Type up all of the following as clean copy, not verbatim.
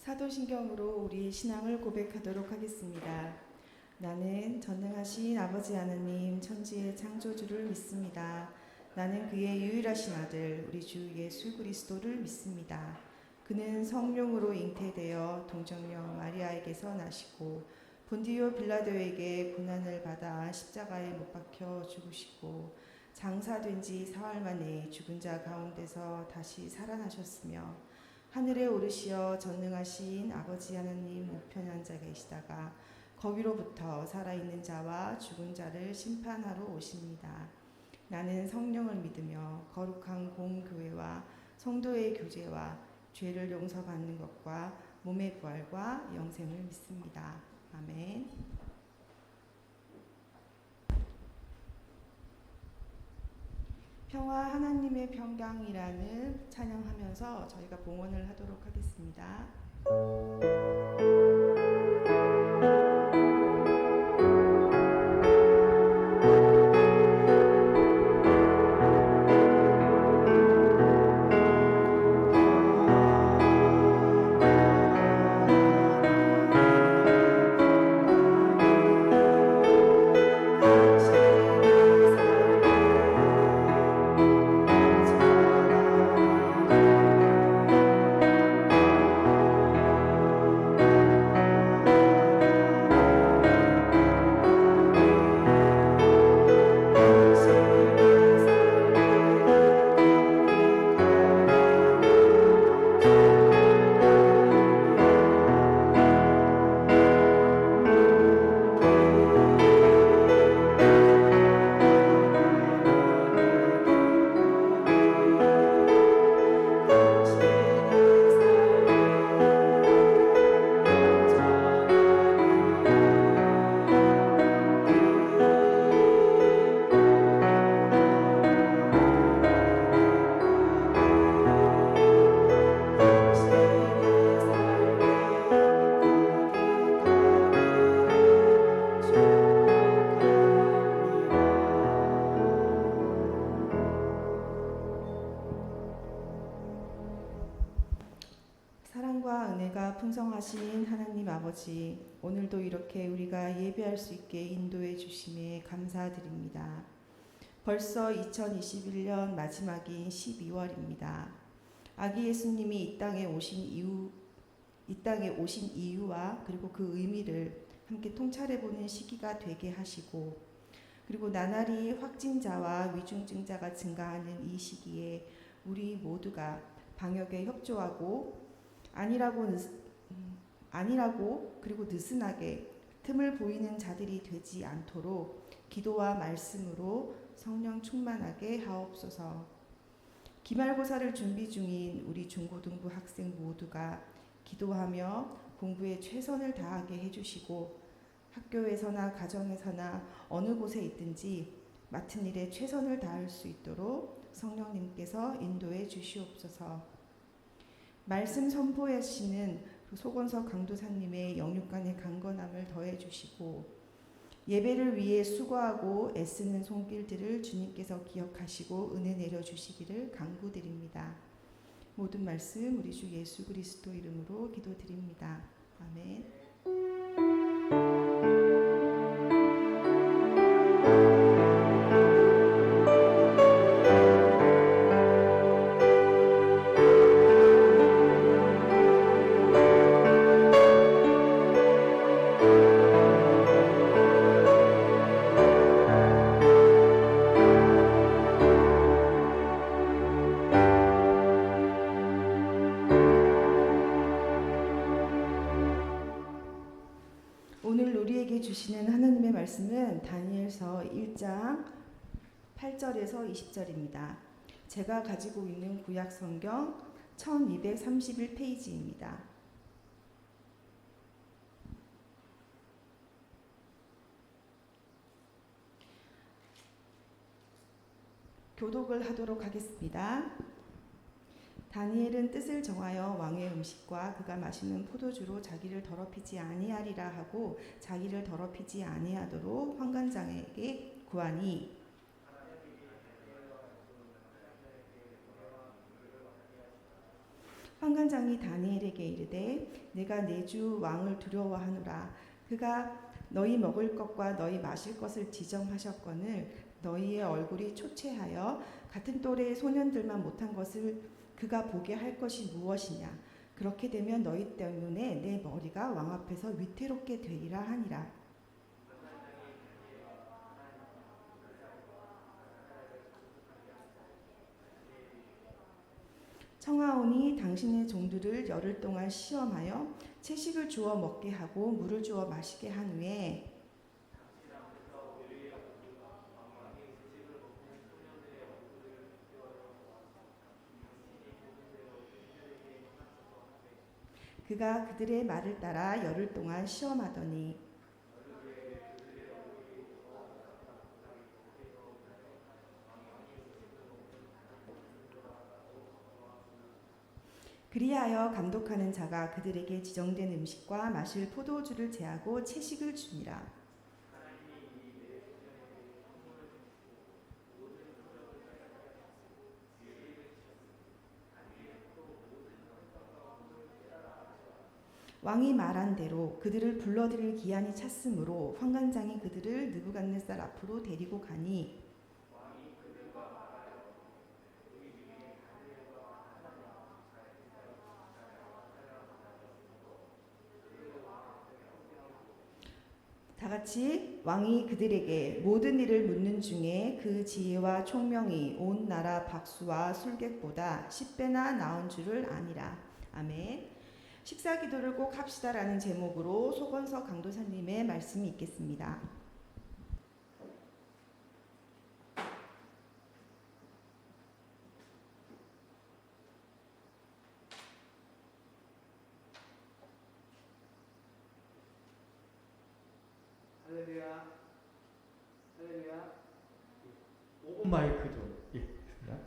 사도신경으로 우리의 신앙을 고백하도록 하겠습니다. 나는 전능하신 아버지 하나님 천지의 창조주를 믿습니다. 나는 그의 유일하신 아들 우리 주 예수 그리스도를 믿습니다. 그는 성령으로 잉태되어 동정녀 마리아에게서 나시고 본디오 빌라도에게 고난을 받아 십자가에 못 박혀 죽으시고 장사된 지 사흘 만에 죽은 자 가운데서 다시 살아나셨으며 하늘에 오르시어 전능하신 아버지 하나님 우편에 앉아 계시다가 거기로부터 살아있는 자와 죽은 자를 심판하러 오십니다. 나는 성령을 믿으며 거룩한 공교회와 성도의 교제와 죄를 용서받는 것과 몸의 부활과 영생을 믿습니다. 아멘. 평화 하나님의 평강이라는 찬양하면서 저희가 봉헌을 하도록 하겠습니다. 사랑과 은혜가 풍성하신 하나님 아버지, 오늘도 이렇게 우리가 예배할 수 있게 인도해 주심에 감사드립니다. 벌써 2021년 마지막인 12월입니다. 아기 예수님이 이 땅에 오신 이유와 그리고 그 의미를 함께 통찰해 보는 시기가 되게 하시고, 그리고 나날이 확진자와 위중증자가 증가하는 이 시기에 우리 모두가 방역에 협조하고 아니라고 그리고 느슨하게 틈을 보이는 자들이 되지 않도록 기도와 말씀으로 성령 충만하게 하옵소서. 기말고사를 준비 중인 우리 중고등부 학생 모두가 기도하며 공부에 최선을 다하게 해주시고, 학교에서나 가정에서나 어느 곳에 있든지 맡은 일에 최선을 다할 수 있도록 성령님께서 인도해 주시옵소서. 말씀 선포하시는 소건석 강도사님의 영육간의 강건함을 더해 주시고, 예배를 위해 수고하고 애쓰는 손길들을 주님께서 기억하시고 은혜 내려 주시기를 간구드립니다. 모든 말씀 우리 주 예수 그리스도 이름으로 기도드립니다. 아멘. 오늘 우리에게 주시는 하나님의 말씀은 다니엘서 1장 8절에서 20절입니다. 제가 가지고 있는 구약 성경 1231페이지입니다. 교독을 하도록 하겠습니다. 다니엘은 뜻을 정하여 왕의 음식과 그가 마시는 포도주로 자기를 더럽히지 아니하리라 하고 자기를 더럽히지 아니하도록 환관장에게 구하니, 환관장이 다니엘에게 이르되 내가 내 주 왕을 두려워하노라. 그가 너희 먹을 것과 너희 마실 것을 지정하셨거늘 너희의 얼굴이 초췌하여 같은 또래의 소년들만 못한 것을 그가 보게 할 것이 무엇이냐. 그렇게 되면 너희 때문에 내 머리가 왕 앞에서 위태롭게 되리라 하니라. 청하오니 당신의 종들을 열흘 동안 시험하여 채식을 주어 먹게 하고 물을 주어 마시게 한 후에 그가 그들의 말을 따라 열흘 동안 시험하더니 그리하여 감독하는 자가 그들에게 지정된 음식과 마실 포도주를 제하고 채식을 주니라. 왕이 말한 대로 그들을 불러들일 기한이 찼으므로 환관장이 그들을 느부갓네살 앞으로 데리고 가니 다같이 왕이 그들에게 모든 일을 묻는 중에 그 지혜와 총명이 온 나라 박수와 술객보다 10배나 나은 줄을 아니라. 아멘. 식사 기도를 꼭 합시다라는 제목으로 소건석 강도사님의 말씀이 있겠습니다. 할렐루야. 할렐루야. 5분 마이크 좀. 예, 있습니다.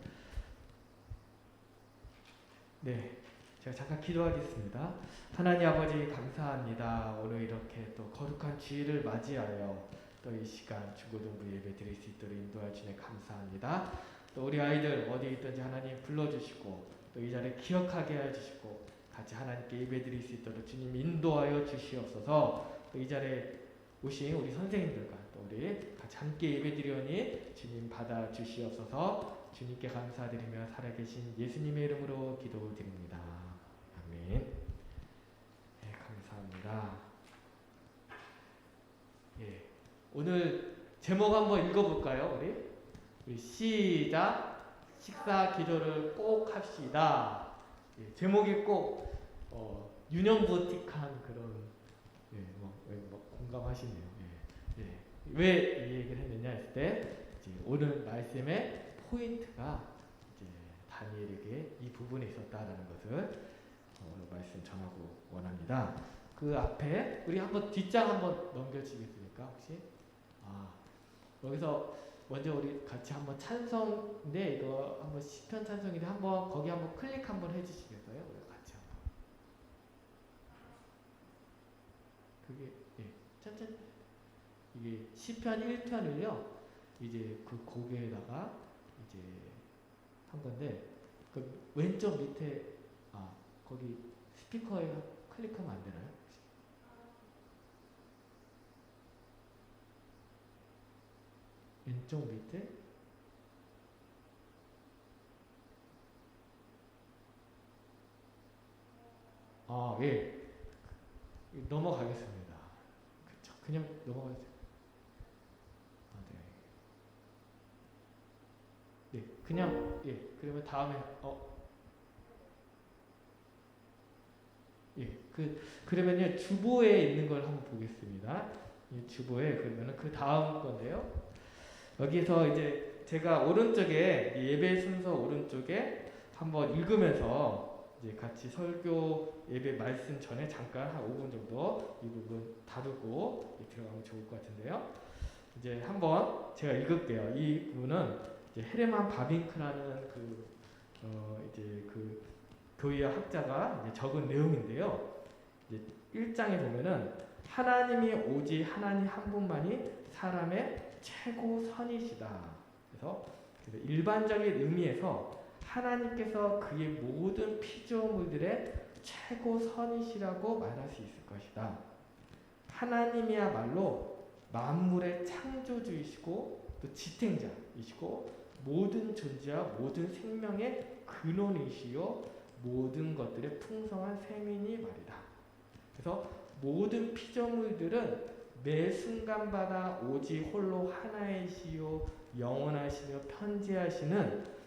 네, 제가 잠깐 기도하겠습니다. 하나님 아버지 감사합니다. 오늘 이렇게 또 거룩한 주일을 맞이하여 또 이 시간 중고등부 예배 드릴 수 있도록 인도해 주시네 감사합니다. 또 우리 아이들 어디 있든지 하나님 불러주시고 또 이 자리에 기억하게 해주시고 같이 하나님께 예배 드릴 수 있도록 주님 인도하여 주시옵소서. 또 이 자리에 오신 우리 선생님들과 또 우리 같이 함께 예배드리오니 주님 받아 주시옵소서. 주님께 감사드리며 살아계신 예수님의 이름으로 기도드립니다. 아멘. 네, 감사합니다. 예, 오늘 제목 한번 읽어볼까요? 우리 시작. 식사 기도를 꼭 합시다. 예, 제목이 꼭 유념보틱한 그런 공감하시네요. 예, 예. 왜 이 얘기를 했느냐 했을 때 이제 오늘 말씀의 포인트가 이제 다니엘에게 이 부분에 있었다라는 것을 말씀 전하고 원합니다. 그 앞에 우리 한번 뒷장 한번 넘겨주시겠습니까 혹시? 여기서 먼저 우리 같이 한번 찬송인데 이거 한번 시편 찬송인데 한번 거기 한번 클릭 한번 해주시겠어요? 우리 같이 한번. 그게 천천히 이게 시편 1편을요 이제 그 곡에다가 이제 한 건데 그 왼쪽 밑에 거기 스피커에 클릭하면 안 되나요? 왼쪽 밑에 예 넘어가겠습니다. 그쵸. 그냥 넘어가세요. 네. 그냥 그러면 다음에 그러면요 주보에 있는 걸 한번 보겠습니다. 주보에 그러면은 그 다음 건데요. 여기서 이제 제가 오른쪽에 예배 순서 오른쪽에 한번 읽으면서 이제 같이 설교 예배 말씀 전에 잠깐 한 5분 정도 이 부분 다루고 들어가면 좋을 것 같은데요. 이제 한번 제가 읽을게요. 이 부분은 이제 헤르만 바빙크라는 이제 그 교회 학자가 이제 적은 내용인데요. 이제 1장에 보면은 하나님이 오직 하나님 한 분만이 사람의 최고 선이시다. 그래서 일반적인 의미에서 하나님께서 그의 모든 피조물들의 최고선이시라고 말할 수 있을 것이다. 하나님이야말로 만물의 창조주이시고 또 지탱자이시고 모든 존재와 모든 생명의 근원이시요 모든 것들의 풍성한 셈이니 말이다. 그래서 모든 피조물들은 매 순간마다 오직 홀로 하나이시요 영원하시며 편재하시는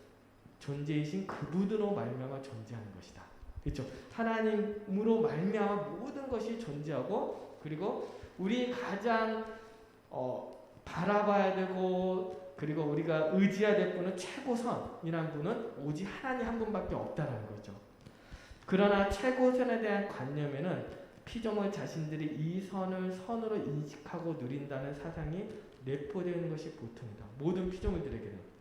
존재이신 그분으로 말미암아 존재하는 것이다. 그렇죠? 하나님으로 말미암아 모든 것이 존재하고, 그리고 우리 가장 바라봐야 되고, 그리고 우리가 의지해야 될 분은 최고선이라는 분은 오직 하나님 한 분밖에 없다라는 거죠. 그러나 최고선에 대한 관념에는 피조물 자신들이 이 선을 선으로 인식하고 누린다는 사상이 내포되어 있는 것이 보통이다. 모든 피조물들에게는.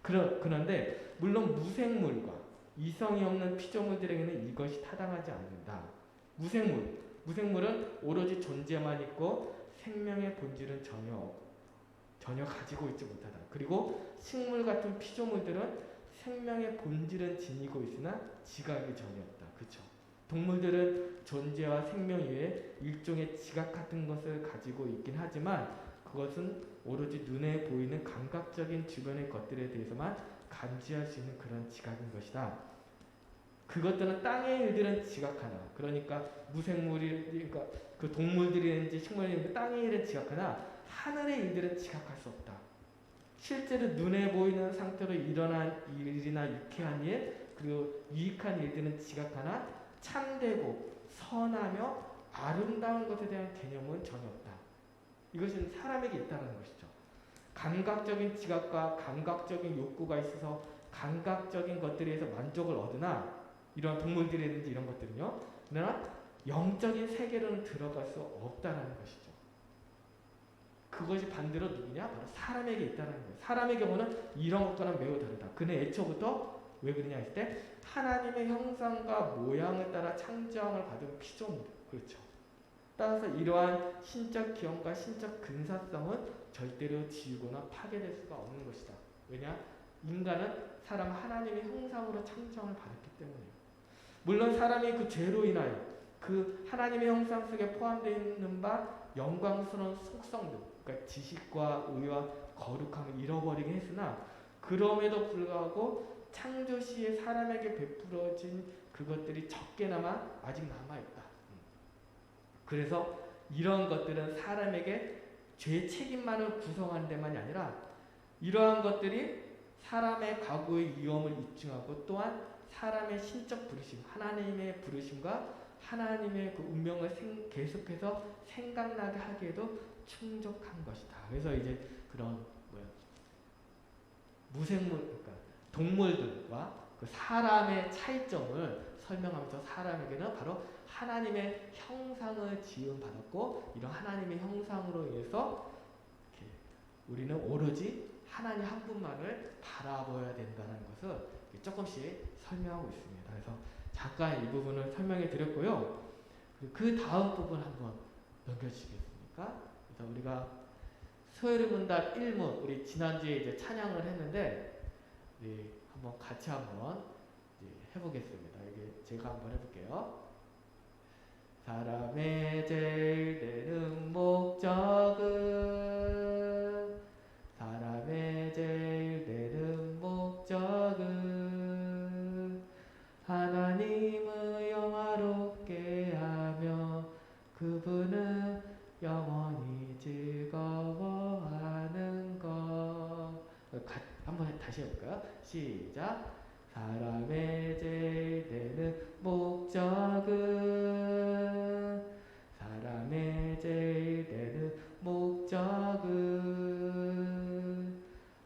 그런데 물론 무생물과 이성이 없는 피조물들에게는 이것이 타당하지 않는다. 무생물은 오로지 존재만 있고 생명의 본질은 전혀 가지고 있지 못하다. 그리고 식물 같은 피조물들은 생명의 본질은 지니고 있으나 지각이 전혀 없다. 그렇죠? 동물들은 존재와 생명 이외에 일종의 지각 같은 것을 가지고 있긴 하지만 그것은 오로지 눈에 보이는 감각적인 주변의 것들에 대해서만 감지할 수 있는 그런 지각인 것이다. 그것들은 땅의 일들은 지각하나, 그러니까 그러니까 그 동물들이든지 식물이든지 땅의 일은 지각하나 하늘의 일들은 지각할 수 없다. 실제로 눈에 보이는 상태로 일어난 일이나 유쾌한 일, 그리고 유익한 일들은 지각하나 참되고 선하며 아름다운 것에 대한 개념은 전혀 없다. 이것은 사람에게 있다는 것이죠. 감각적인 지각과 감각적인 욕구가 있어서 감각적인 것들에 의해서 만족을 얻으나, 이런 동물들이든지 이런 것들은요, 그러나 영적인 세계로는 들어갈 수 없다는 것이죠. 그것이 반대로 누구냐? 바로 사람에게 있다는 거예요. 사람의 경우는 이런 것과는 매우 다르다. 그는 애초부터 왜 그러냐 했을 때 하나님의 형상과 모양을 따라 창조함을 받은 피조물. 그렇죠. 따라서 이러한 신적 기형과 신적 근사성은 절대로 지우거나 파괴될 수가 없는 것이다. 왜냐? 인간은 사람 하나님의 형상으로 창조함을 받았기 때문이에요. 물론 사람이 그 죄로 인하여 그 하나님의 형상 속에 포함되어 있는 바 영광스러운 속성들, 그러니까 지식과 의와 거룩함을 잃어버리게 했으나 그럼에도 불구하고 창조 시에 사람에게 베풀어진 그것들이 적게나마 아직 남아있다. 그래서 이런 것들은 사람에게 죄 책임만을 구성하는 데만이 아니라 이러한 것들이 사람의 과거의 위험을 입증하고 또한 사람의 신적 부르심, 하나님의 부르심과 하나님의 그 운명을 계속해서 생각나게 하기에도 충족한 것이다. 그래서 이제 그런 무생물, 그러니까 동물들과 그 사람의 차이점을 설명하면서 사람에게는 바로 하나님의 형상을 지음받았고 이런 하나님의 형상으로 인해서 우리는 오로지 하나님 한 분만을 바라봐야 된다는 것을 조금씩 설명하고 있습니다. 그래서 잠깐 이 부분을 설명해 드렸고요. 그 다음 부분 한번 넘겨주시겠습니까? 그래서 우리가 소요리 문답 1문, 우리 지난주에 이제 찬양을 했는데 우리 한번 같이 한번 해보겠습니다. 이게 제가 한번 해볼게요. 사람의 제일 되는 목적은 사람의 제일 되는 목적은 하나님을 영화롭게 하며 그분은 영원히 즐거워하는 것. 한번 다시 해볼까요? 시작. 사람의 제일 되는 목적은 사람의 제일 되는 목적은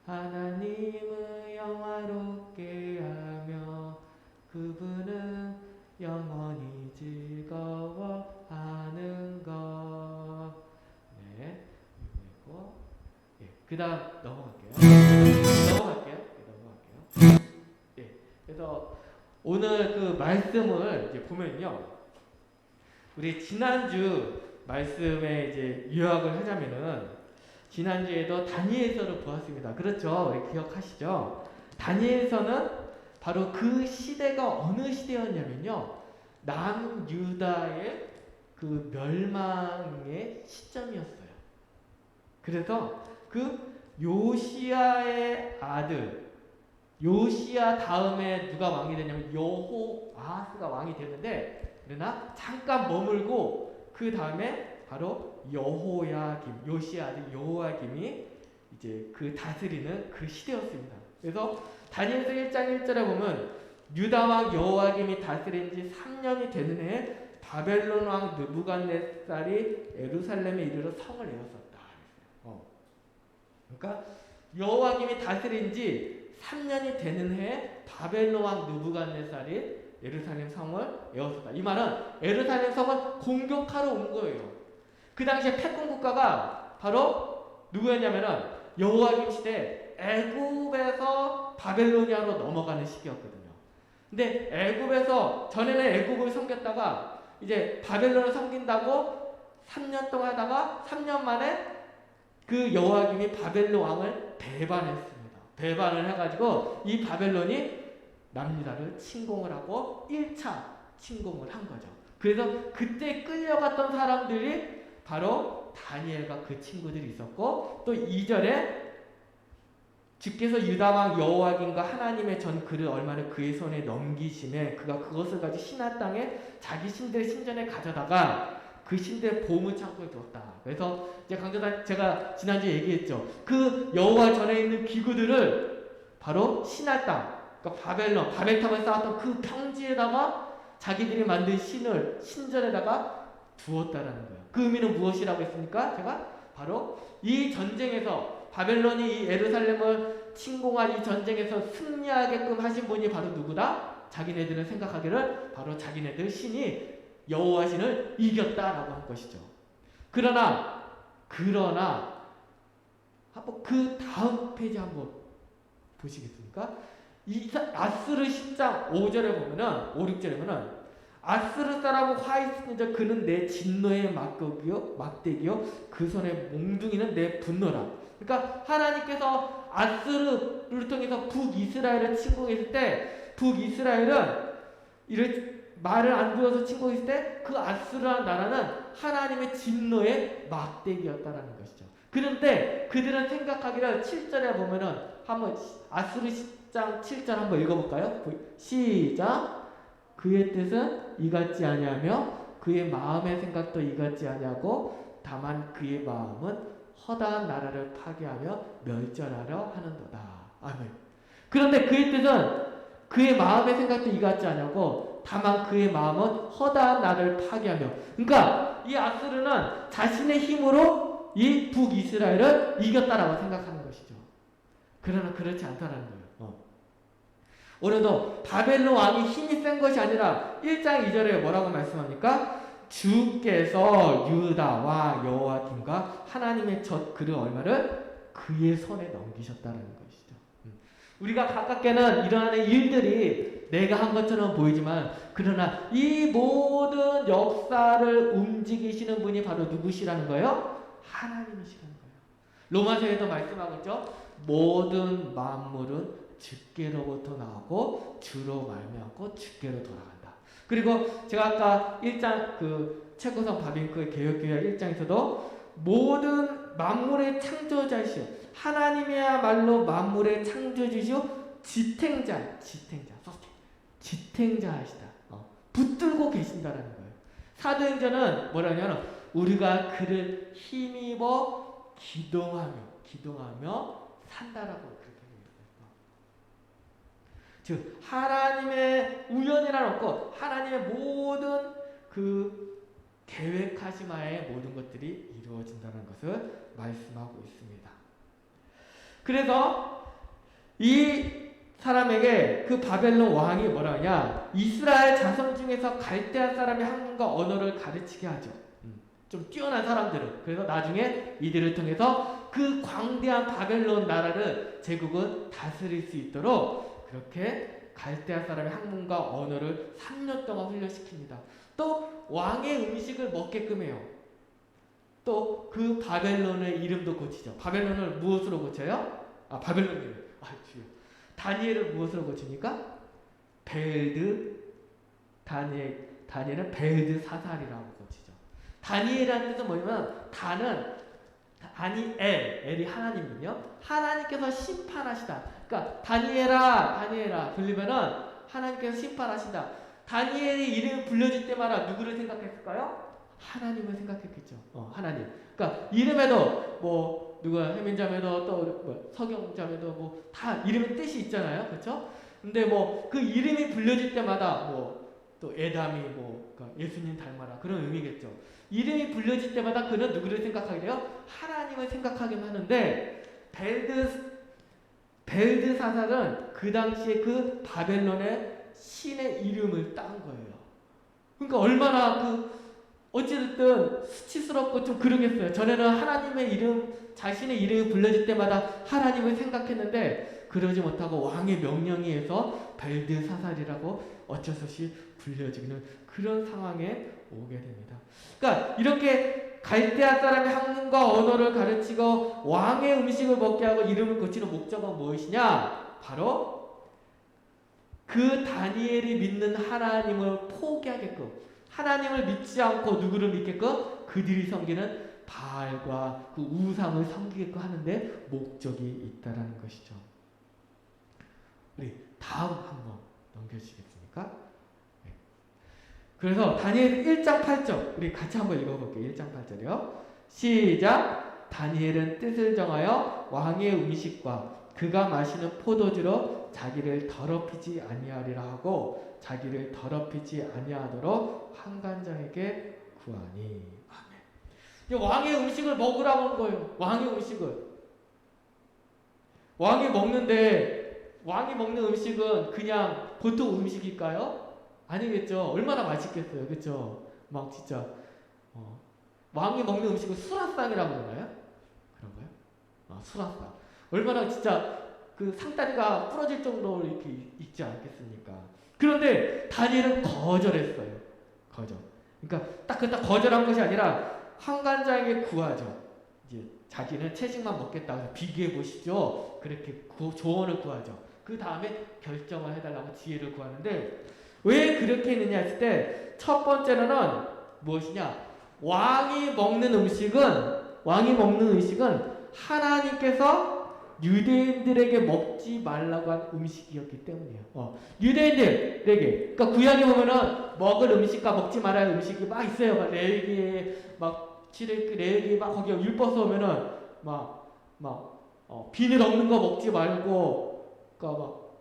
하나님을 영화롭게 하며 그분은 영원히 즐거워하는 것. 네, 그리고 그 다음 넘어갈게요. 그래서 오늘 그 말씀을 이제 보면요, 우리 지난주 말씀에 이제 요약을 하자면은 지난주에도 다니엘서를 보았습니다. 그렇죠? 우리 기억하시죠? 다니엘서는 바로 그 시대가 어느 시대였냐면요. 남유다의 그 멸망의 시점이었어요. 그래서 그 요시야의 아들, 요시야 다음에 누가 왕이 되냐면 여호아하스가 왕이 되는데, 그러나 잠깐 머물고 그 다음에 바로 여호야김, 요시야 아들 여호야김이 이제 그 다스리는 그 시대였습니다. 그래서 다니엘서 1장 1절에 보면 유다 왕 여호야김이 다스린 지 3년이 되는 해에 바벨론 왕 느부갓네살이 예루살렘에 이르러 성을 에웠었다. 그러니까 여호야김이 다스린 지 3년이 되는 해에 바벨론 왕 느부갓네살이 예루살렘 성을 에웠었다. 이 말은 예루살렘 성을 공격하러 온 거예요. 그 당시에 패권 국가가 바로 누구였냐면은 여호야김 시대 애굽에서 바벨로니아로 넘어가는 시기였거든요. 근데 애굽에서 전에는 애굽을 섬겼다가 이제 바벨론을 섬긴다고 3년 동안 하다가 3년 만에 그 여호야김이 바벨론 왕을 배반했습니다. 배반을 해가지고 이 바벨론이 남유다를 침공을 하고 1차 침공을 한 거죠. 그래서 그때 끌려갔던 사람들이 바로 다니엘과 그 친구들이 있었고, 또 2절에 주께서 유다왕 여호야김과 하나님의 전 글을 얼마나 그의 손에 넘기심에 그가 그것을 가지고 신하 땅에 자기 신들의 신전에 가져다가 그 신들의 보물 창고에 두었다. 그래서 이제 강조단 제가 지난주에 얘기했죠. 그 여호와 전에 있는 기구들을 바로 신하 땅, 그러니까 바벨탑을 쌓았던 그 평지에다가 자기들이 만든 신을 신전에다가 두었다라는 거예요. 그 의미는 무엇이라고 했습니까? 제가 바로 이 전쟁에서 바벨론이 이 예루살렘을 침공한 이 전쟁에서 승리하게끔 하신 분이 바로 누구다? 자기네들은 생각하기를 바로 자기네들 신이 여호와 신을 이겼다라고 한 것이죠. 그러나 한번 그 다음 페이지 한번 보시겠습니까? 아스르 10장 5절에 보면은 5, 6절에 보면은 아스르 사람 화이스니저 그는 내 진노의 막대기요 그 손의 몽둥이는 내 분노라. 그러니까 하나님께서 아스르를 통해서 북이스라엘을 침공했을 때 북이스라엘은 이를 말을 안 들어서 침공했을 때 그 아스르라는 나라는 하나님의 진노의 막대기였다라는 것이죠. 그런데 그들은 생각하기를 7절에 보면은 한번 아스르 10장 7절 한번 읽어볼까요? 시작. 그의 뜻은 이같지 아니하며 그의 마음의 생각도 이같지 아니하고 다만 그의 마음은 허다한 나라를 파괴하며 멸절하려 하는도다. 아멘. 그런데 그의 뜻은 그의 마음의 생각도 이같지 아니하고 다만 그의 마음은 허다한 나라를 파괴하며, 그러니까 이 아스르는 자신의 힘으로 이 북이스라엘을 이겼다라고 생각하는 것이죠. 그러나 그렇지 않다라는 거예요. 오늘도 바벨론 왕이 힘이 센 것이 아니라 1장 2절에 뭐라고 말씀합니까? 주께서 유다와 여호야김과 하나님의 젖 그릇 얼마를 그의 손에 넘기셨다는 것이죠. 우리가 가깝게는 일어나는 일들이 내가 한 것처럼 보이지만 그러나 이 모든 역사를 움직이시는 분이 바로 누구시라는 거예요? 하나님이시라는 거예요. 로마서에도 말씀하고 있죠. 모든 만물은 주께로부터 나오고 주로 말미암고 주께로 돌아간다. 그리고 제가 아까 1장 그 체코성 바빙크의 개혁교회 1장에서도 모든 만물의 창조자이시오 하나님이야말로 만물의 창조주시오 지탱자하시다. 붙들고 계신다라는 거예요. 사도행전은 뭐라냐면 우리가 그를 힘입어 기동하며 산다라고 그렇게 얘기해요. 즉 하나님의 우연이란 없고 하나님의 모든 그 계획하심하에 모든 것들이 이루어진다는 것을 말씀하고 있습니다. 그래서 이 사람에게 그 바벨론 왕이 뭐라 하냐, 이스라엘 자손 중에서 갈대아 사람의 학문과 언어를 가르치게 하죠. 좀 뛰어난 사람들은. 그래서 나중에 이들을 통해서 그 광대한 바벨론 나라를 제국은 다스릴 수 있도록 그렇게 갈대아 사람의 학문과 언어를 3년 동안 훈련시킵니다. 또 왕의 음식을 먹게끔 해요. 또 그 바벨론의 이름도 고치죠. 바벨론을 무엇으로 고쳐요? 바벨론을. 주요. 다니엘을 무엇으로 고칩니까? 벨드 다니엘은 벨드 사살이라고 고치죠. 다니엘이라는 뜻은 뭐냐면 엘이 하나님이며 하나님께서 심판하시다. 그러니까 다니엘아 불리면은 하나님께서 심판하신다. 다니엘의 이름을 불려질 때마다 누구를 생각했을까요? 하나님을 생각했겠죠. 하나님. 그러니까 이름에도 뭐 누가 해민자매도 또 뭐 서경자매도 뭐 다 이름의 뜻이 있잖아요, 그렇죠? 근데 뭐 그 이름이 불려질 때마다 뭐 또 에담이 뭐 그러니까 예수님 닮아라 그런 의미겠죠. 이름이 불려질 때마다 그는 누구를 생각하게 돼요? 하나님을 생각하긴 하는데 벨드 사살은 그 당시에 그 바벨론의 신의 이름을 딴 거예요. 그러니까 얼마나 어찌됐든 수치스럽고 좀 그러겠어요. 전에는 하나님의 이름, 자신의 이름이 불려질 때마다 하나님을 생각했는데 그러지 못하고 왕의 명령에 의해서 벨드 사살이라고 어쩔 수 없이 불려지는 그런 상황에 오게 됩니다. 그러니까 이렇게 갈대아 사람의 학문과 언어를 가르치고 왕의 음식을 먹게 하고 이름을 고치는 목적은 무엇이냐? 바로 그 다니엘이 믿는 하나님을 포기하게끔, 하나님을 믿지 않고 누구를 믿게끔 그들이 섬기는 바알과 그 우상을 섬기게끔 하는데 목적이 있다라는 것이죠. 우리 다음 한번 넘겨주시겠습니까? 네. 그래서 다니엘 1장 8절 우리 같이 한번 읽어볼게요. 1장 8절이요. 시작. 다니엘은 뜻을 정하여 왕의 음식과 그가 마시는 포도주로 자기를 더럽히지 아니하리라 하고 자기를 더럽히지 아니하도록 한간장에게 구하니. 아멘. 왕의 음식을 먹으라고 하는 거예요. 왕의 음식을. 왕이 먹는 음식은 그냥 보통 음식일까요? 아니겠죠. 얼마나 맛있겠어요. 그렇죠? 막 진짜 왕이 먹는 음식은 수라상이라고 그러나요? 그런가요? 수라상. 얼마나 진짜 그 상다리가 부러질 정도로 이렇게 있지 않겠습니까? 그런데 다니엘은 거절했어요. 그러니까 딱 거절한 것이 아니라 한간장에게 구하죠. 이제 자기는 채식만 먹겠다고 해서 비교해 보시죠. 그렇게 조언을 구하죠. 그 다음에 결정을 해달라고 지혜를 구하는데 왜 그렇게 했느냐 했을 때 첫 번째로는 무엇이냐? 왕이 먹는 음식은 하나님께서 유대인들에게 먹지 말라고 한 음식이었기 때문이에요. 유대인들에게, 그러니까 구약에 보면은 먹을 음식과 먹지 말아야 할 음식이 막 있어요. 막 레위기에 막 레위기 막 거기 율법 써오면은 비늘 없는 거 먹지 말고, 그러니까 막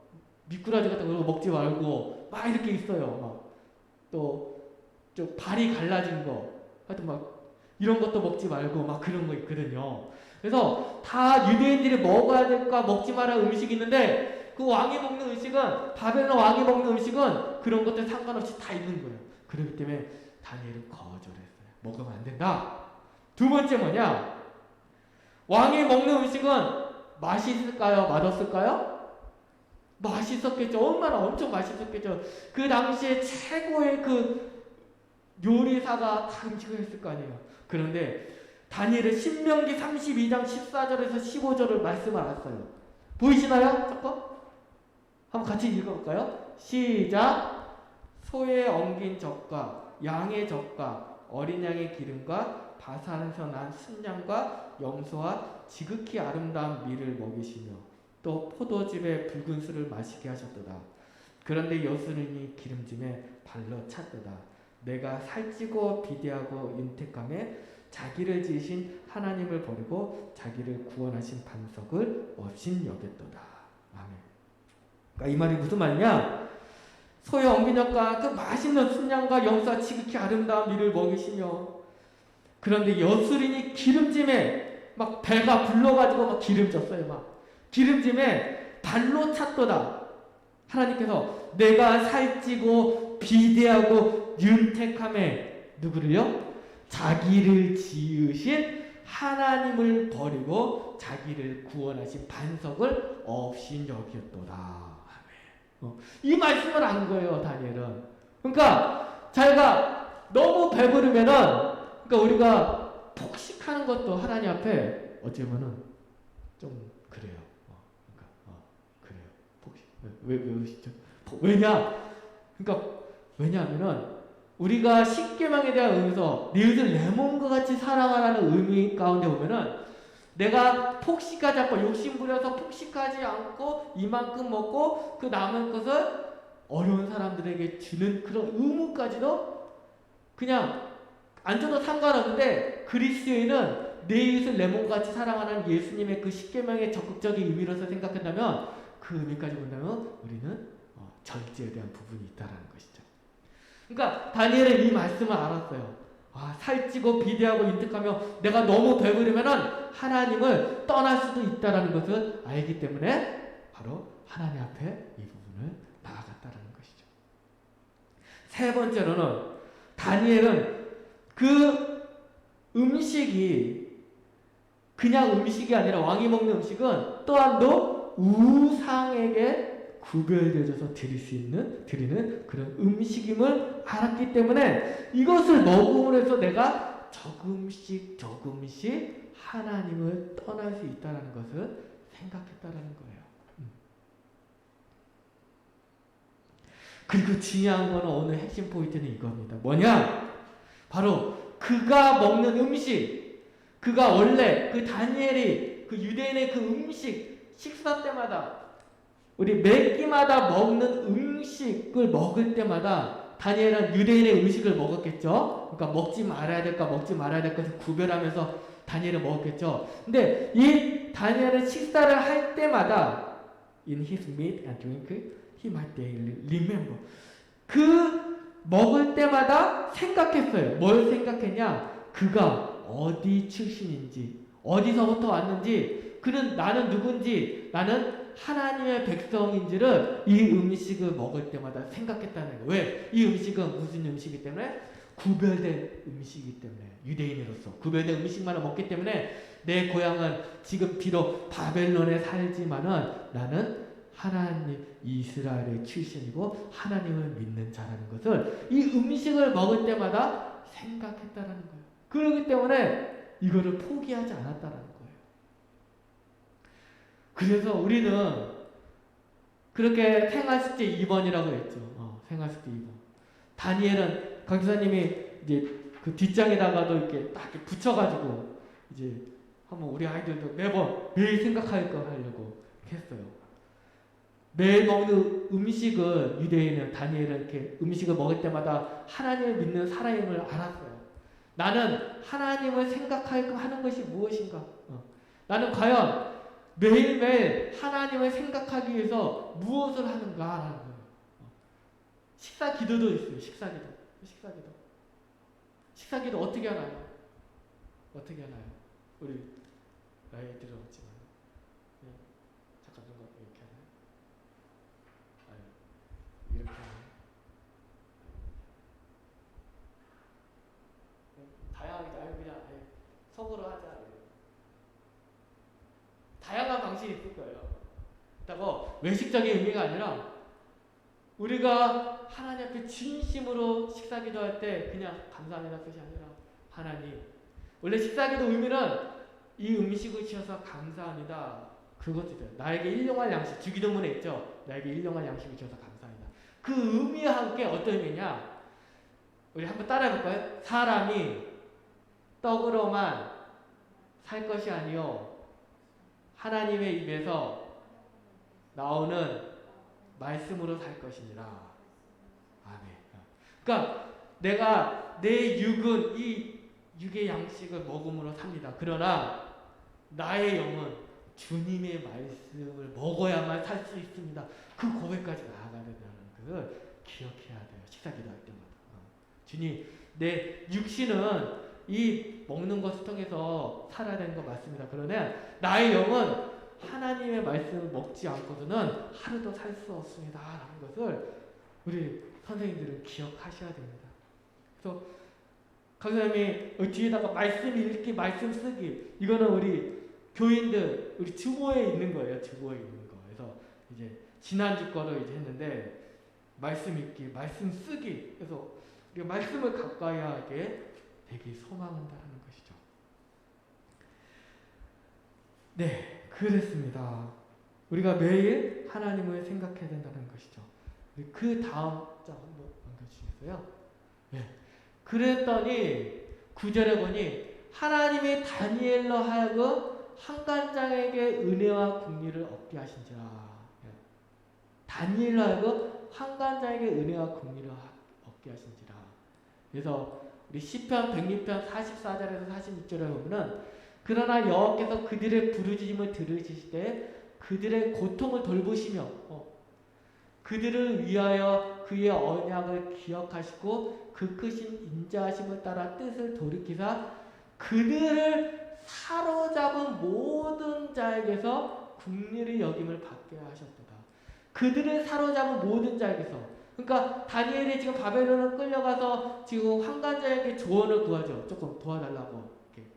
미꾸라지 같은 거 먹지 말고 막 이렇게 있어요. 또 좀 발이 갈라진 거, 하여튼 막 이런 것도 먹지 말고 막 그런 거 있거든요. 그래서 다 유대인들이 먹어야 될까 먹지 말아야 할 음식이 있는데 그 왕이 먹는 음식은 바벨론 왕이 먹는 음식은 그런 것들 상관없이 다 있는 거예요. 그렇기 때문에 다니엘은 거절했어요. 먹으면 안 된다. 두 번째 뭐냐? 왕이 먹는 음식은 맛있을까요? 맛없을까요? 맛있었겠죠. 엄청 맛있었겠죠. 그 당시에 최고의 그 요리사가 다 음식을 했을 거 아니에요. 그런데 다니엘은 신명기 32장 14절에서 15절을 말씀을 알았어요. 보이시나요? 잠깐? 한번 같이 읽어볼까요? 시작. 소의 엉긴 젖과 양의 젖과 어린 양의 기름과 바산에서 난 순양과 염소와 지극히 아름다운 밀을 먹이시며 또 포도즙의 붉은 술을 마시게 하셨도다. 그런데 여수는이 기름짐에 발로 찼도다. 내가 살찌고 비대하고 윤택함에 자기를 지으신 하나님을 버리고 자기를 구원하신 반석을 없인 여겼도다. 아멘. 그러니까 이 말이 무슨 말이냐? 소의 엉긴 젖과 그 맛있는 순양과 염소와 지극히 아름다운 밀을 먹이시며 그런데 여수린이 기름짐에 막 배가 불러가지고 막 기름졌어요. 막 기름짐에 발로 찼도다. 하나님께서 내가 살찌고 비대하고 윤택함에 누구를요? 자기를 지으신 하나님을 버리고 자기를 구원하신 반석을 없인 여기었도다. 이 말씀을 안 거예요, 다니엘은. 그러니까 자기가 너무 배부르면은, 그러니까 우리가 폭식하는 것도 하나님 앞에 어쩌면은 좀 그래요. 그래요. 폭식. 왜 그러시죠? 왜냐하면은 우리가 십계명에 대한 의미에서 네 이웃을 내 몸과 같이 사랑하라는 의미 가운데 보면은 내가 폭식하지 않고 욕심 부려서 폭식하지 않고 이만큼 먹고 그 남은 것을 어려운 사람들에게 주는 그런 의무까지도 그냥 안 줘도 상관없는데 그리스도인은 내 이웃을 내 몸과 같이 사랑하는 예수님의 그 십계명의 적극적인 의미로서 생각한다면 그 의미까지 본다면 우리는 절제에 대한 부분이 있다라는 것이죠. 그러니까 다니엘은 이 말씀을 알았어요. 살찌고 비대하고 인득하며 내가 너무 배부르면은 하나님을 떠날 수도 있다라는 것을 알기 때문에 바로 하나님 앞에 이 부분을 나아갔다라는 것이죠. 세 번째로는 다니엘은 그 음식이 그냥 음식이 아니라 왕이 먹는 음식은 또한도 우상에게 구별되어서 드리는 그런 음식임을 알았기 때문에 이것을 먹음으로 해서 내가 조금씩 하나님을 떠날 수 있다는 것을 생각했다는 거예요. 그리고 중요한 거는 오늘 핵심 포인트는 이겁니다. 뭐냐? 바로 그가 먹는 음식, 그가 원래 그 다니엘이 그 유대인의 그 음식 식사 때마다 우리 매 끼마다 먹는 음식을 먹을 때마다 다니엘은 유대인의 음식을 먹었겠죠. 그러니까 먹지 말아야 될까 먹지 말아야 될까 구별하면서 다니엘은 먹었겠죠. 근데 이 다니엘은 식사를 할 때마다 in his meat and drink he might daily remember 그 먹을 때마다 생각했어요. 뭘 생각했냐? 그가 어디 출신인지 어디서부터 왔는지 그는 나는 누군지 나는 하나님의 백성인지를 이 음식을 먹을 때마다 생각했다는 거예요. 왜? 이 음식은 무슨 음식이기 때문에? 구별된 음식이기 때문에 유대인으로서 구별된 음식만을 먹기 때문에 내 고향은 지금 비록 바벨론에 살지만은 나는 하나님 이스라엘의 출신이고 하나님을 믿는 자라는 것을 이 음식을 먹을 때마다 생각했다는 거예요. 그렇기 때문에 이거를 포기하지 않았다는 거예요. 그래서 우리는 그렇게 생활습제 2번이라고 했죠. 생활습제 2번. 다니엘은 강사님이 이제 그 뒷장에다가도 이렇게 딱 이렇게 붙여가지고 이제 한번 우리 아이들도 매일 생각할 거 하려고 했어요. 매일 먹는 음식을 유대인은 다니엘은 이렇게 음식을 먹을 때마다 하나님을 믿는 사람임을 알았어요. 나는 하나님을 하는 것이 무엇인가? 나는 과연 매일매일 하나님을 생각하기 위해서 무엇을 하는가라는 거예요. 식사 기도도 있어요. 식사 기도 어떻게 하나요? 우리 나이 들었지만 잠깐 좀 이렇게 하나요? 이렇게 하나요? 다양하게 그냥 속으로 하자. 다양한 방식이 있을 거예요. 그렇다고 외식적인 의미가 아니라 우리가 하나님 앞에 진심으로 식사 기도할 때 그냥 감사합니다 뜻이 아니라 하나님 원래 식사 기도 의미는 이 음식을 주셔서 감사합니다. 그것도 나에게 일용할 양식 주기도문에 있죠. 나에게 일용할 양식을 주셔서 감사합니다. 그 의미와 함께 어떤 의미냐? 우리 한번 따라해 볼까요? 사람이 떡으로만 살 것이 아니요 하나님의 입에서 나오는 말씀으로 살 것이니라. 아멘. 그러니까 내가 내 육은 이 육의 양식을 먹음으로 삽니다. 그러나 나의 영은 주님의 말씀을 먹어야만 살 수 있습니다. 그 고백까지 나아가야 된다는 것을 기억해야 돼요. 식사 기도할 때마다. 주님, 내 육신은 이 먹는 것을 통해서 살아야 되는 거 맞습니다. 그러나 나의 영은 하나님의 말씀을 먹지 않고서는 하루도 살 수 없습니다. 라는 것을 우리 선생님들은 기억하셔야 됩니다. 그래서 강사님이 뒤에다가 말씀 읽기, 말씀 쓰기 이거는 우리 교인들, 우리 주보에 있는 거예요. 주보에 있는 거. 그래서 이제 지난주 거를 이제 했는데 말씀 읽기, 말씀 쓰기. 그래서 우리가 말씀을 가까이 하게 되기 소망한다는 것이죠. 네, 그랬습니다. 우리가 매일 하나님을 생각해야 된다는 것이죠. 그 다음 장 한번 넘겨주시겠어요? 예. 그랬더니 9절에 보니 하나님이 다니엘로 하여금 한간장에게 은혜와 긍휼을 얻게 하신지라. 예. 다니엘로 하여금 한간장에게 은혜와 긍휼을 얻게 하신지라. 그래서 우리 시편 106편 44절에서 46절에 보면은 그러나 여호와께서 그들의 부르짖음을 들으시되 그들의 고통을 돌보시며 그들을 위하여 그의 언약을 기억하시고 그 크신 인자하심을 따라 뜻을 돌이키사 그들을 사로잡은 모든 자에게서 긍휼히 여김을 받게 하셨도다. 그들을 사로잡은 모든 자에게서. 그러니까 다니엘이 지금 바벨론을 끌려가서 지금 환관자에게 조언을 구하죠. 조금 도와달라고. 이렇게.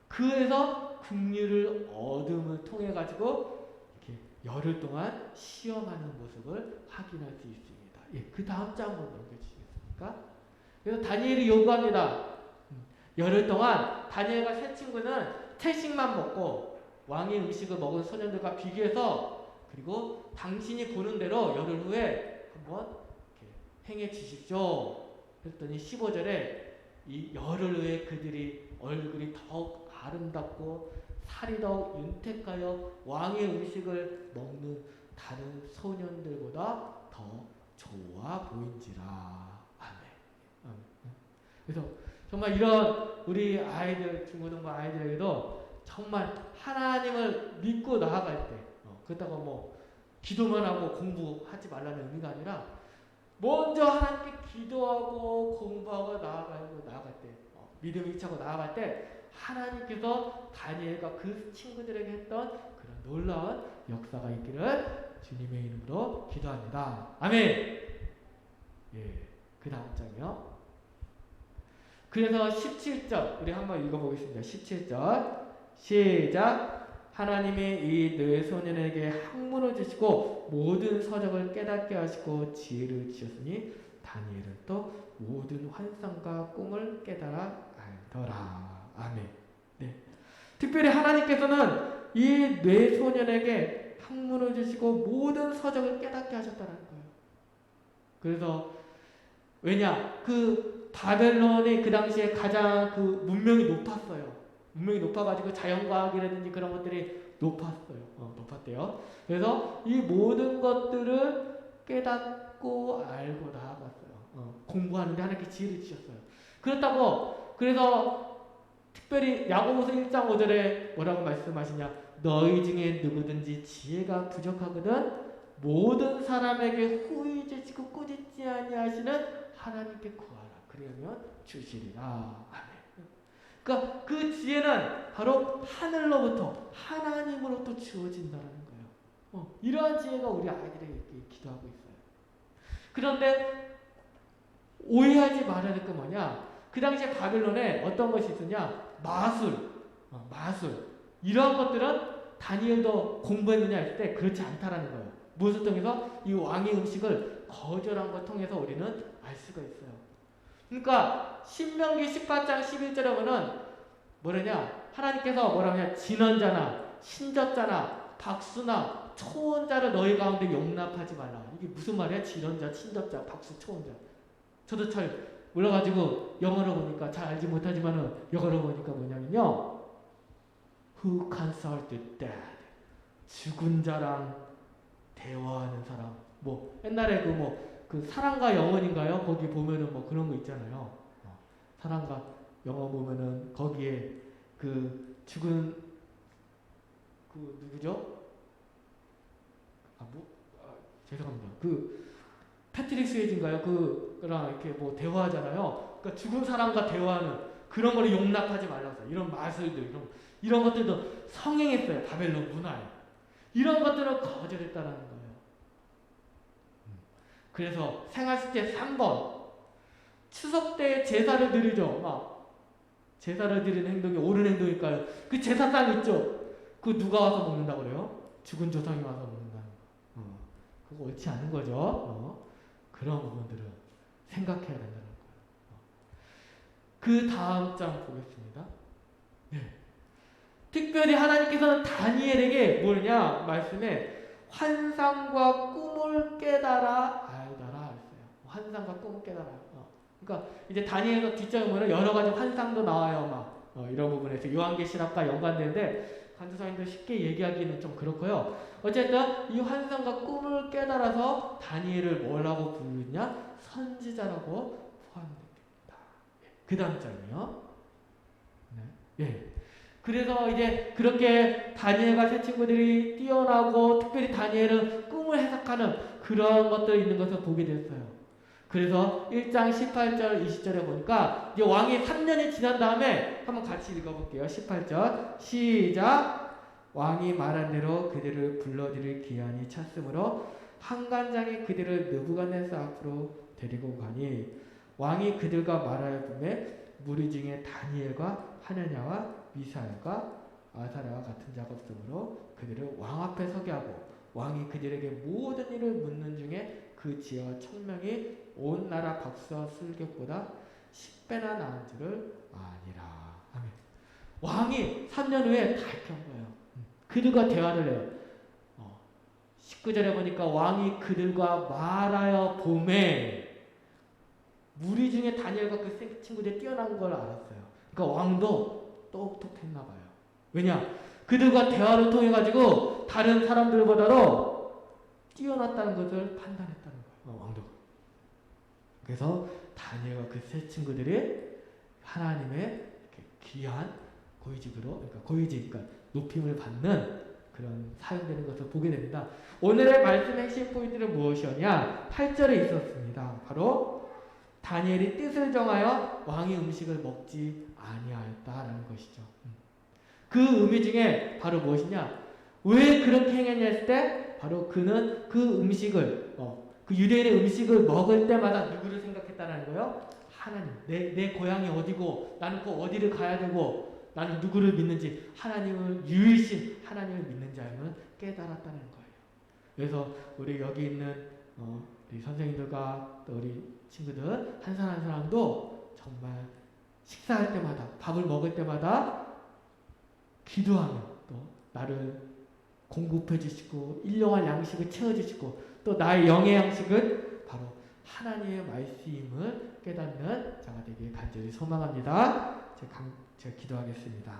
그에서 긍휼을 얻음을 통해 가지고 이렇게 열흘 동안 시험하는 모습을 확인할 수 있습니다. 예, 그 다음 장 한번 넘겨주시겠습니까? 그래서 다니엘이 요구합니다. 열흘 동안 다니엘과 세 친구는 채식만 먹고 왕의 음식을 먹은 소년들과 비교해서 그리고 당신이 보는 대로 열흘 후에 한번 이렇게 행해 주십시오. 그랬더니 15절에 이 열흘 후에 그들이 얼굴이 더욱 아름답고 살이 더욱 윤택하여 왕의 음식을 먹는 다른 소년들보다 더 좋아 보인지라. 아멘. 아멘. 그래서 정말 이런 우리 아이들, 중고등부 아이들에게도 정말 하나님을 믿고 나아갈 때, 그렇다고 뭐 기도만 하고 공부하지 말라는 의미가 아니라 먼저 하나님께 기도하고 공부하고 나아갈 때, 믿음이 차고 나아갈 때 하나님께서 다니엘과 그 친구들에게 했던 그런 놀라운 역사가 있기를 주님의 이름으로 기도합니다. 아멘. 예, 그 다음 장이요. 그래서 17절 우리 한번 읽어보겠습니다. 17절 시작. 하나님이 이 네 소년에게 학문을 주시고 모든 서적을 깨닫게 하시고 지혜를 주셨으니 다니엘은 또 모든 환상과 꿈을 깨달아 알더라. 아멘. 네. 특별히 하나님께서는 이 네 소년에게 학문을 주시고 모든 서적을 깨닫게 하셨다는 거예요. 그래서 왜냐? 그 바벨론이 그 당시에 가장 그 문명이 높았어요. 문명이 높아가지고 자연과학이라든지 그런 것들이 높았대요. 그래서 이 모든 것들을 깨닫고 알고 나아갔어요. 공부하는데 하나님께 지혜를 주셨어요. 그래서 특별히 야고보서 1장 5절에 뭐라고 말씀하시냐? 너희 중에 누구든지 지혜가 부족하거든 모든 사람에게 후히 주시고 꾸짖지 아니하시는 하나님께 구하라. 그러면 주시리라. 아멘. 그러니까 그 지혜는 바로 하늘로부터 하나님으로부터 주어진다는 거예요. 이러한 지혜가 우리 아이들에게 기도하고 있어요. 그런데 오해하지 말아야 될 건 뭐냐? 그 당시에 바벨론에 어떤 것이 있었냐? 마술. 이러한 것들은 다니엘도 공부했느냐 했을 때 그렇지 않다라는 거예요. 무엇을 통해서? 이 왕의 음식을 거절한 것 통해서 우리는 알 수가 있어요. 그러니까 신명기 18장 11절에 보면 뭐라냐? 하나님께서 뭐라고 하냐? 진언자나 신접자나 박수나 초혼자를 너희 가운데 용납하지 말라. 이게 무슨 말이야? 진언자, 신접자, 박수, 초혼자. 저도 잘 몰라가지고 영어로 보니까 잘 알지 못하지만은 영어로 보니까 뭐냐면요. Who consult the dead? 죽은 자랑 대화하는 사람. 뭐 옛날에 그 사랑과 영혼인가요? 거기 보면은 뭐 그런 거 있잖아요. 사랑과 영혼 보면은 거기에 그 죽은 그 누구죠? 죄송합니다. 그 패트릭 스웨이지인가요? 그랑 이렇게 뭐 대화하잖아요. 그러니까 죽은 사람과 대화하는 그런 거를 용납하지 말라서 이런 마술들 이런 것들도 성행했어요. 바벨론 문화에. 이런 것들을 거절했다라는 거예요. 그래서 생활식제 3번 추석 때 제사를 드리죠. 막 제사를 드리는 행동이 옳은 행동일까요? 그 제사상 있죠. 그 누가 와서 먹는다고 그래요? 죽은 조상이 와서 먹는다는 거. 그거 옳지 않은 거죠. 그런 부분들은 생각해야 된다는 거예요. 그 다음 장 보겠습니다. 네. 특별히 하나님께서는 다니엘에게 뭐냐 말씀에 환상과 꿈을 깨달아 환상과 꿈을 깨달아요. 그러니까 이제 다니엘서 뒷장에 보면 여러 가지 환상도 나와요. 막 이런 부분에서 요한계시락과 연관되는데 간주사님도 쉽게 얘기하기는 좀 그렇고요. 어쨌든 이 환상과 꿈을 깨달아서 다니엘을 뭐라고 부르냐? 선지자라고 포함됩니다. 그 다음 장이요. 네. 예. 그래서 이제 그렇게 다니엘과 세 친구들이 뛰어나고 특별히 다니엘은 꿈을 해석하는 그런 것들이 있는 것을 보게 됐어요. 그래서 1장 18절 20절에 보니까 이제 왕이 3년이 지난 다음에 한번 같이 읽어볼게요. 18절 시작. 왕이 말한 대로 그들을 불러들일 기한이 찼으므로 한간장이 그들을 느부갓네살 앞으로 데리고 가니 왕이 그들과 말하여 보매 무리 중에 다니엘과 하느냐와 미사엘과 아사랴와 같은 자가 없으므로 그들을 왕 앞에 서게 하고 왕이 그들에게 모든 일을 묻는 중에 그 지혜와 청명이 온 나라 박수와 술객보다 10배나 나은 줄을 아니라. 아멘. 왕이 3년 후에 다 이렇게 한 거예요. 그들과 대화를 해요. 19절에 보니까 왕이 그들과 말하여 봄에 무리 중에 다니엘과 그 친구들이 뛰어난 걸 알았어요. 그러니까 왕도 똑똑했나 봐요. 왜냐? 그들과 대화를 통해 가지고 다른 사람들보다도 뛰어났다는 것을 판단했다는 거예요. 왕도. 그래서 다니엘과 그 세 친구들이 하나님의 귀한 고위직으로, 그러니까 높임을 받는 그런 사용되는 것을 보게 됩니다. 오늘의 말씀의 핵심 포인트는 무엇이었냐? 8절에 있었습니다. 바로 다니엘이 뜻을 정하여 왕의 음식을 먹지 아니하였다라는 것이죠. 그 의미 중에 바로 무엇이냐? 왜 그렇게 행했냐 했을 때 바로 그는 그 음식을 그 유대인의 음식을 먹을 때마다 누구를 생각했다는 거예요? 하나님. 내 고향이 어디고 나는 그 어디를 가야 되고 나는 누구를 믿는지 하나님을 유일신 하나님을 믿는 자임을 깨달았다는 거예요. 그래서 우리 여기 있는 우리 선생님들과 또 우리 친구들 한 사람 한 사람도 정말 식사할 때마다 밥을 먹을 때마다 기도하며 또 나를 공급해 주시고 일용할 양식을 채워주시고 또 나의 영의 양식은 바로 하나님의 말씀임을 깨닫는 자가 되길 간절히 소망합니다. 제가 기도하겠습니다.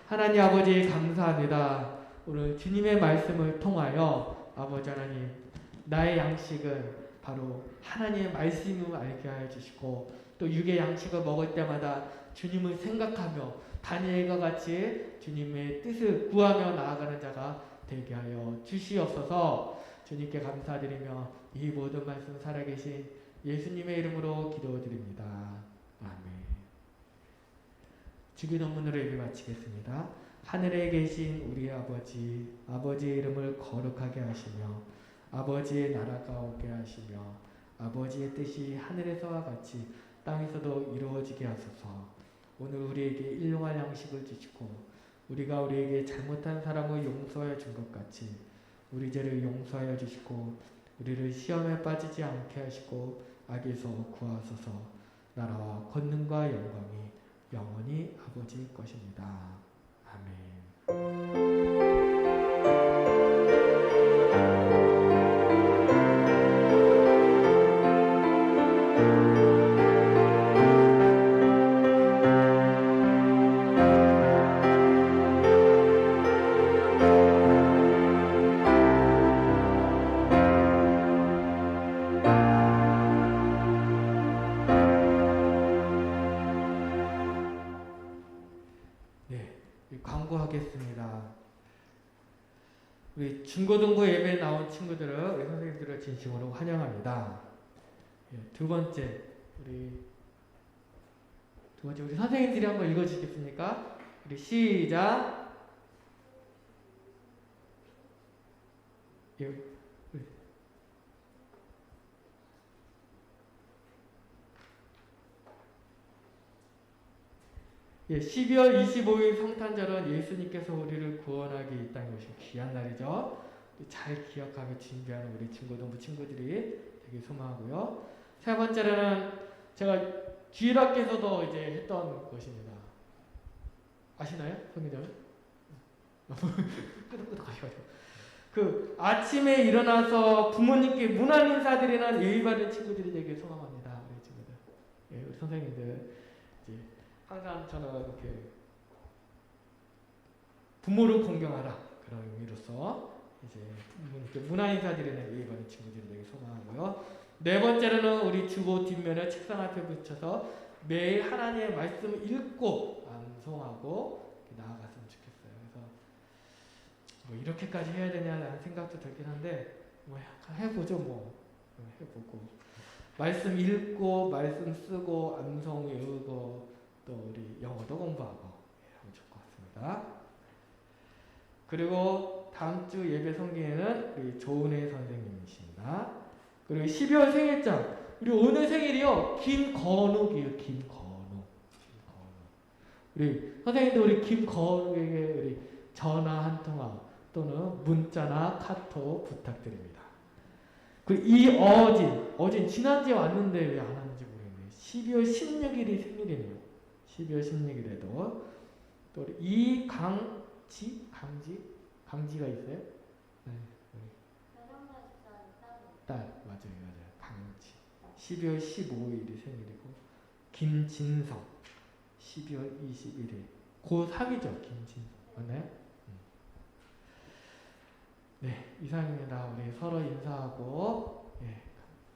하나님 아버지 감사합니다. 오늘 주님의 말씀을 통하여 아버지 하나님 나의 양식은 바로 하나님의 말씀임을 알게 하여 주시고 또 육의 양식을 먹을 때마다 주님을 생각하며 다니엘과 같이 주님의 뜻을 구하며 나아가는 자가 되게 하여 주시옵소서. 주님께 감사드리며 이 모든 말씀 살아계신 예수님의 이름으로 기도드립니다. 아멘. 주기도문으로 예배 마치겠습니다. 하늘에 계신 우리 아버지, 아버지의 이름을 거룩하게 하시며 아버지의 나라가 오게 하시며 아버지의 뜻이 하늘에서와 같이 땅에서도 이루어지게 하소서. 오늘 우리에게 일용할 양식을 주시고 우리가 우리에게 잘못한 사람을 용서하여 준 것 같이 우리 죄를 용서하여 주시고 우리를 시험에 빠지지 않게 하시고 악에서 구하소서. 나라와 권능과 영광이 영원히 아버지의 것입니다. 아멘. 광고하겠습니다. 우리 중고등부 예배에 나온 친구들을 우리 선생님들을 진심으로 환영합니다. 두 번째 우리 선생님들이 한번 읽어주시겠습니까? 우리 시작. 예, 12월 25일 성탄절은 예수님께서 우리를 구원하기 이 땅에 오신 귀한 날이죠. 잘 기억하며 준비하는 우리 중고등부 친구들이 되게 소망하고요. 세 번째로는 제가 주일학교에서도 이제 했던 것입니다. 아시나요? 선생님? 끄덕끄덕 하셔가지고. 그 아침에 일어나서 부모님께 문안 인사드리는 예의 바른 친구들이 되길 소망합니다. 우리 친구들, 예, 우리 선생님들 이제 항상 저는 이렇게 부모를 공경하라 그런 의미로서 이제 부모님께 문안 인사드리는 예의 바른 친구들이 되길 소망하고요. 네 번째로는 우리 주보 뒷면에 책상 앞에 붙여서 매일 하나님의 말씀을 읽고 암송하고 나아갔으면 좋겠어요. 그래서 뭐 이렇게까지 해야 되냐라는 생각도 들긴 한데 뭐 해보죠. 뭐 해보고 말씀 읽고 말씀 쓰고 암송 외우고 또 우리 영어도 공부하고 하면 좋을 것 같습니다. 그리고 다음 주 예배 성경에는 우리 조은혜 선생님이십니다. 그리고 12월 생일장 우리 오늘 생일이요 김건욱이에요. 김건욱. 우리 선생님도 우리 김건욱에게 우리 전화 한 통화 또는 문자나 카톡 부탁드립니다. 그리고 이 어진 지난주에 왔는데 왜 안 왔는지 모르겠네요. 12월 16일이 생일이네요. 12월 16일에도 또 우리 강지가 있어요? 네. 딸 맞아요. 강지 12월 15일이 생일이고 김진성 12월 21일 고3이죠. 김진성 맞나요? 네, 이상입니다. 우리 서로 인사하고